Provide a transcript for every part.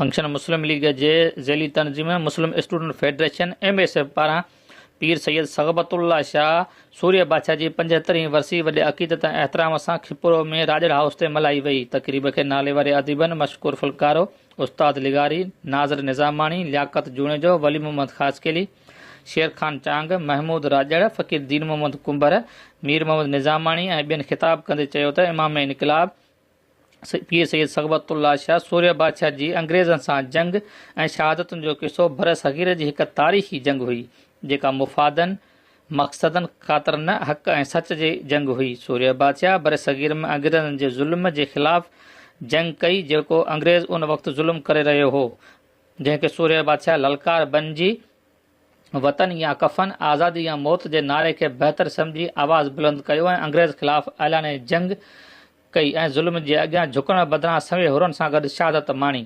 Function मुस्लिम league जे ज़ैली तंज़ीम मुस्लिम student federation MSF पारां पीर सैयद सग़बतुल्लाह शाह सूर्य बादशाह जी 75वीं वरसी वॾे अक़ीदत ऐं एहतराम सां खिपुरो में राजड़ हाउस ते मल्हाई वई। तक़रीब खे नाले वारे अदीबनि मशकूर फुलकारो, उस्ताद लिगारी, नाज़र निज़ामाणी, लियाकत जूणेजो, वली मोहम्मद ख़ासकेली, शेर खान चांग, महमूद राजड़, फ़कीर दीन मोहम्मद कुंबर, मीर मोहम्मद निज़ामाणी ऐं ॿियनि ख़िताब कंदे चयो त इमाम इनक़लाब पीर सैयद सग़बतुल्लाह शाह सूर्य बादशाह जी अंग्रेज़नि सां जंग ऐं शहादतुनि जो किसो बर सग़ीर जी हिकु तारीख़ी जंग हुई जेका मुफ़ादनि मक़सदनि ख़ातिर न हक़ ऐं सच जी जंग हुई। सूर्य बादशाह बर सग़ीर में अंग्रेज़नि जे ज़ुल्म जे ख़िलाफ़ जंग कई जेको अंग्रेज़ उन वक़्तु ज़ुल्म करे रहियो हो, जंहिंखे सूर्य बादशाह ललकार बनिजी वतन या कफ़न, आज़ादी या मौत जे नारे खे बहितर सम्झी आवाज़ बुलंद कयो ऐं अंग्रेज़ ख़िलाफ़ ऐलाने जंग कई ऐं ज़ुल्म जे अॻियां झुकण बदिरां सवे हुरनि सां गॾु शहादत माणी।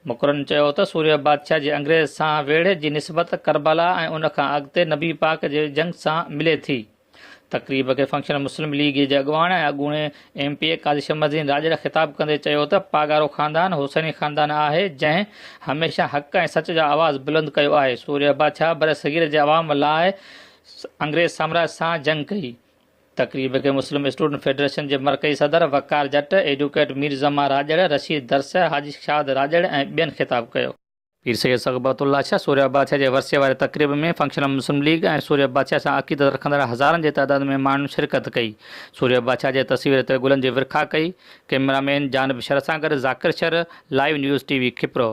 मुक़ररनि चयो त सूर्य बादशाह जे अंग्रेज़ सां वेढ़े जी निस्बत करबला ऐं उन खां अॻिते नबी पाक जे जंग सां मिले थी। तक़रीब खे फंक्शन मुस्लिम लीग जे अॻुवाण ऐं अॻूणे MPA काज़ी शमसुद्दीन राजड़ ख़िताब कंदे चयो त पागारो ख़ानदान हुसैनी ख़ानदान आहे जंहिं हमेशह हक़ ऐं सच जा आवाज़ बुलंद कयो आहे। सूर्य बादशाह बर सग़ीर जे अवाम लाइ अंग्रेज़ साम्राज्य सां जंग कई। तक़रीब खे मुस्लिम स्टूडेंट फेडरेशन जे मरकज़ी सदर वक़ार जट, एडवोकेट मीर ज़मा राजड़, रशीद दरस, हाजी शाद राजड़ ऐं ॿियनि ख़िताब कयो। पीर सैयद सग़बतुल्लाह शाह सूर्य बादशाह जे वरसे वारे तक़रीब में फंक्शन मुस्लिम लीग ऐं सूर्य बादशाह सां अक़ीदत रखंदड़ हज़ारनि जे तइदाद में माण्हुनि शिरकत कई। सूर्य बादशाह जे तस्वीर ते गुलनि जी विरखा कई। कैमरामैन जानब शर सां गॾु Zakir sir, live news TV खिपरो।